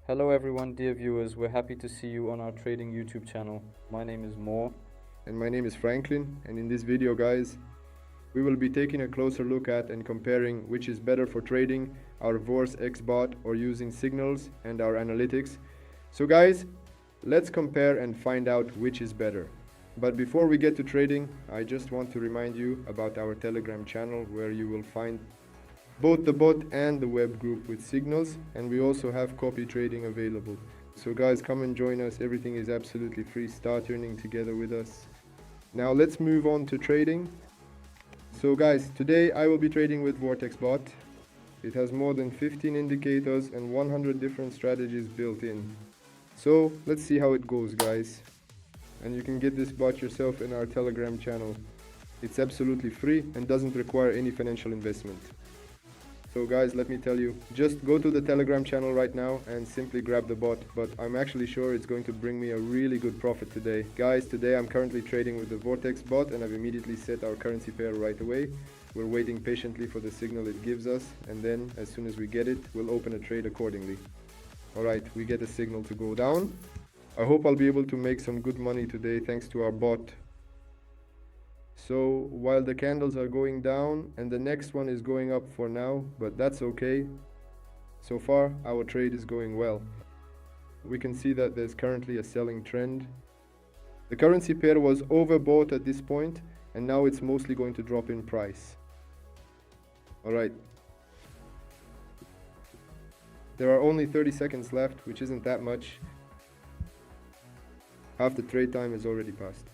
Hello everyone, dear viewers. We're happy to see you on our trading YouTube channel. My name is Moore. And my name is Franklin, and in this video, guys, we will be taking a closer look at and comparing which is better for trading, our Vortex bot or using signals and our analytics. So guys, let's compare and find out which is better. But before we get to trading, I just want to remind you about our Telegram channel where you will find both the bot and the web group with signals, and we also have copy trading available. So guys, come and join us. Everything is absolutely free. Start earning together with us. Now let's move on to trading. So guys, today I will be trading with Vortex bot. It has more than 15 indicators and 100 different strategies built in. So let's see how it goes, guys. And you can get this bot yourself in our Telegram channel. It's absolutely free and doesn't require any financial investment. So guys, let me tell you, just go to the Telegram channel right now and simply grab the bot, but I'm actually sure it's going to bring me a really good profit today. Guys, today I'm currently trading with the Vortex bot and I've immediately set our currency pair right away. We're waiting patiently for the signal it gives us, and then as soon as we get it, we'll open a trade accordingly. Alright, we get a signal to go down. I hope I'll be able to make some good money today thanks to our bot. So while the candles are going down and the next one is going up for now, but that's okay. So far our trade is going well. We can see that there's currently a selling trend. The currency pair was overbought at this point and now it's mostly going to drop in price. Alright. There are only 30 seconds left, which isn't that much. Half the trade time is already passed.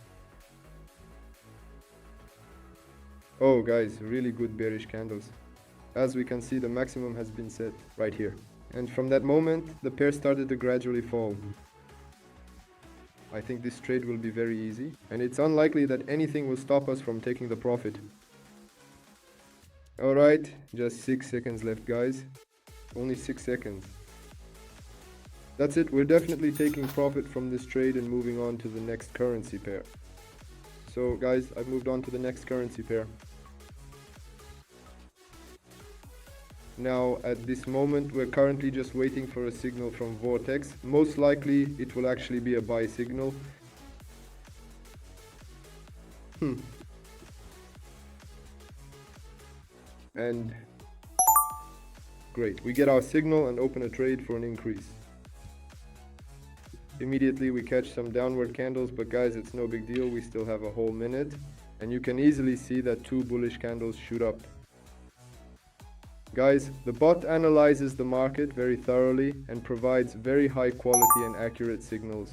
Oh guys, really good bearish candles. As we can see, the maximum has been set right here. And from that moment, the pair started to gradually fall. I think this trade will be very easy, and it's unlikely that anything will stop us from taking the profit. Alright, just 6 seconds left, guys. Only 6 seconds. That's it, we're definitely taking profit from this trade and moving on to the next currency pair. So guys, I've moved on to the next currency pair. Now at this moment we're currently just waiting for a signal from Vortex. Most likely it will actually be a buy signal. And great, we get our signal and open a trade for an increase. Immediately we catch some downward candles, but guys, it's no big deal. We still have a whole minute, and you can easily see that 2 bullish candles shoot up. Guys, the bot analyzes the market very thoroughly and provides very high quality and accurate signals.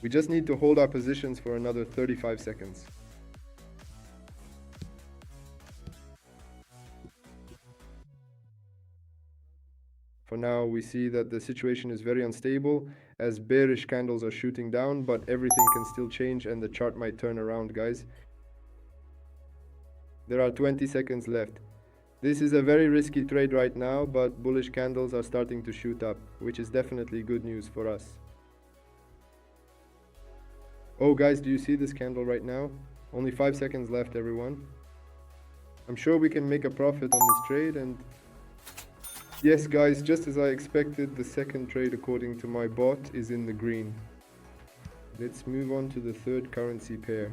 We just need to hold our positions for another 35 seconds. For now, we see that the situation is very unstable as bearish candles are shooting down, but everything can still change and the chart might turn around, guys. There are 20 seconds left. This is a very risky trade right now, but bullish candles are starting to shoot up, which is definitely good news for us. Oh guys, do you see this candle right now? Only 5 seconds left, everyone. I'm sure we can make a profit on this trade, and yes guys, just as I expected, the second trade according to my bot is in the green. Let's move on to the third currency pair.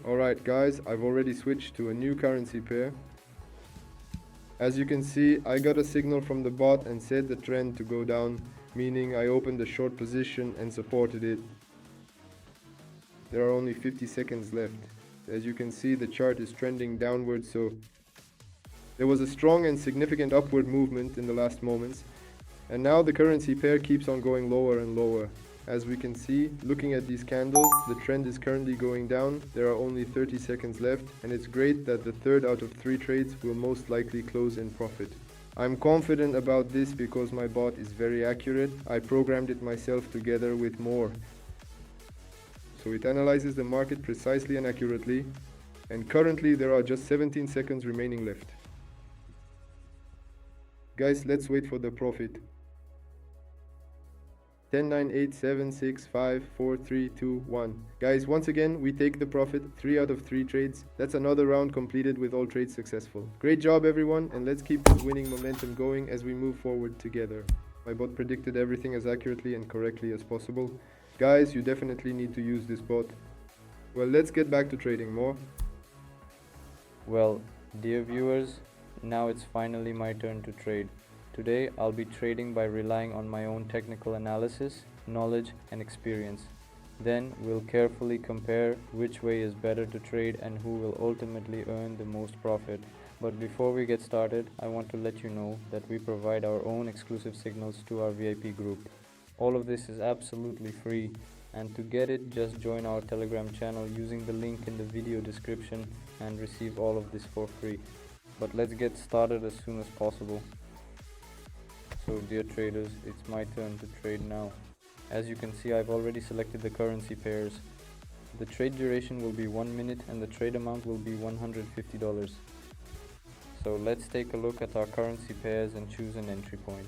Alright guys, I've already switched to a new currency pair. As you can see, I got a signal from the bot and set the trend to go down, meaning I opened a short position and supported it. There are only 50 seconds left. As you can see, the chart is trending downwards, so there was a strong and significant upward movement in the last moments, and now the currency pair keeps on going lower and lower. As we can see, looking at these candles, the trend is currently going down. There are only 30 seconds left, and it's great that the third out of 3 trades will most likely close in profit. I'm confident about this because my bot is very accurate. I programmed it myself together with Morrie. So it analyzes the market precisely and accurately, and currently there are just 17 seconds remaining left. Guys, let's wait for the profit. 10, 9, 8, 7, 6, 5, 4, 3, 2, 1. Guys, once again, we take the profit. 3 out of 3 trades. That's another round completed with all trades successful. Great job, everyone, and let's keep this winning momentum going as we move forward together. My bot predicted everything as accurately and correctly as possible. Guys, you definitely need to use this bot. Well, let's get back to trading more. Well, dear viewers, now it's finally my turn to trade. Today I'll be trading by relying on my own technical analysis, knowledge and experience. Then we'll carefully compare which way is better to trade and who will ultimately earn the most profit. But before we get started, I want to let you know that we provide our own exclusive signals to our VIP group. All of this is absolutely free, and to get it, just join our Telegram channel using the link in the video description and receive all of this for free. But let's get started as soon as possible. So dear traders, it's my turn to trade now. As you can see, I've already selected the currency pairs. The trade duration will be 1 minute and the trade amount will be $150. So let's take a look at our currency pairs and choose an entry point.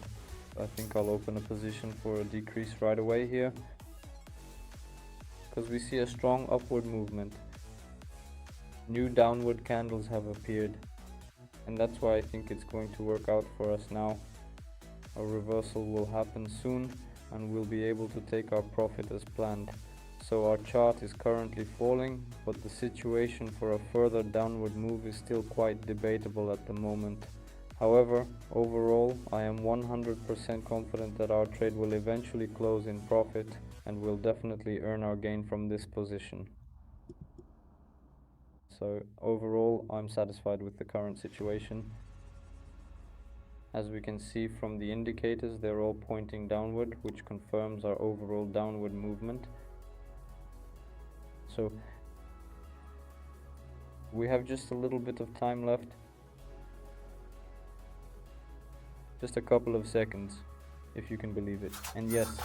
I think I'll open a position for a decrease right away here, because we see a strong upward movement. New downward candles have appeared, and that's why I think it's going to work out for us now. A reversal will happen soon and we'll be able to take our profit as planned. So our chart is currently falling, but the situation for a further downward move is still quite debatable at the moment. However, overall, I am 100% confident that our trade will eventually close in profit and we'll definitely earn our gain from this position. So overall, I'm satisfied with the current situation. As we can see from the indicators, they're all pointing downward, which confirms our overall downward movement. So we have just a little bit of time left. Just a couple of seconds, if you can believe it. And yes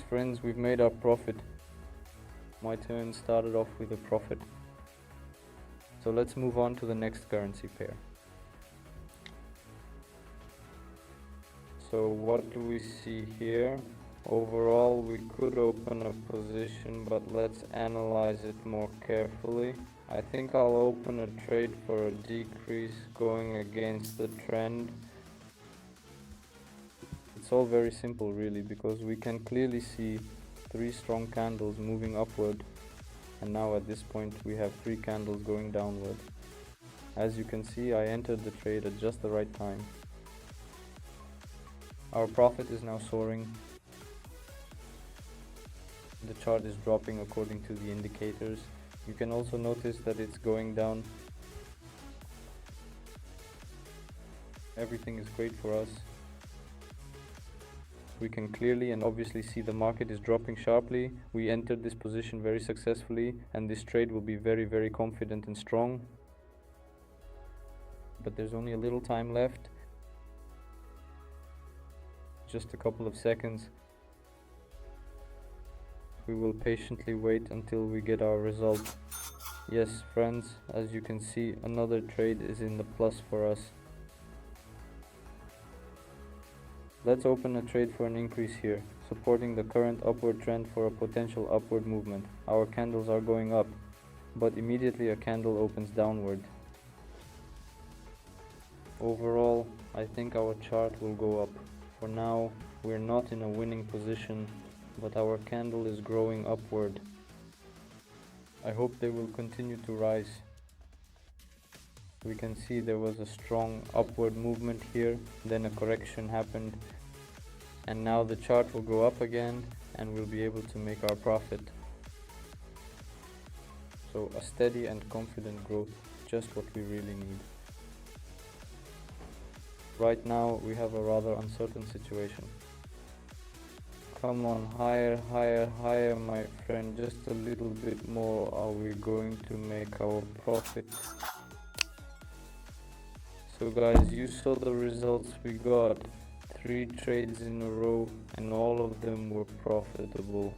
friends, we've made our profit. My turn started off with a profit. So let's move on to the next currency pair. So what do we see here? Overall, we could open a position, but let's analyze it more carefully. I think I'll open a trade for a decrease going against the trend. It's all very simple really, because we can clearly see 3 strong candles moving upward, and now at this point we have 3 candles going downward. As you can see, I entered the trade at just the right time. Our profit is now soaring. The chart is dropping according to the indicators. You can also notice that it's going down. Everything is great for us. We can clearly and obviously see the market is dropping sharply. We entered this position very successfully, and this trade will be very confident and strong. But there's only a little time left. Just a couple of seconds. We will patiently wait until we get our result. Yes friends, as you can see, another trade is in the plus for us. Let's open a trade for an increase here, supporting the current upward trend for a potential upward movement. Our candles are going up, but immediately a candle opens downward. Overall, I think our chart will go up. For now, we're not in a winning position, but our candle is growing upward. I hope they will continue to rise. We can see there was a strong upward movement here, then a correction happened, and now the chart will go up again and we'll be able to make our profit. So a steady and confident growth, just what we really need. Right now we have a rather uncertain situation. Come on, higher, my friend, just a little bit more. Are we going to make our profit? So guys, you saw the results we got. 3 trades in a row and all of them were profitable.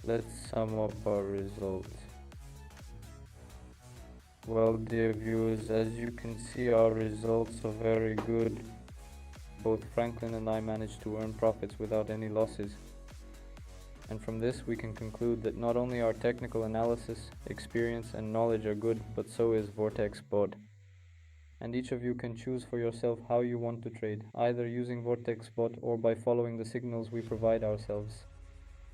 Let's sum up our results. Well, dear viewers, as you can see, our results are very good. Both Franklin and I managed to earn profits without any losses. And from this we can conclude that not only our technical analysis, experience and knowledge are good, but so is Vortex bot. and each of you can choose for yourself how you want to trade, either using Vortex bot or by following the signals we provide ourselves.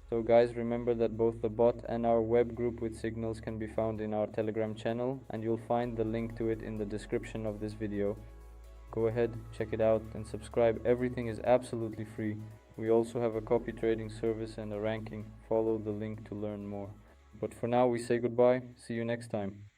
So guys, remember that both the bot and our web group with signals can be found in our Telegram channel, and you'll find the link to it in the description of this video. Go ahead, check it out and subscribe. Everything is absolutely free. We also have a copy trading service and a ranking. Follow the link to learn more. But for now, we say goodbye. See you next time.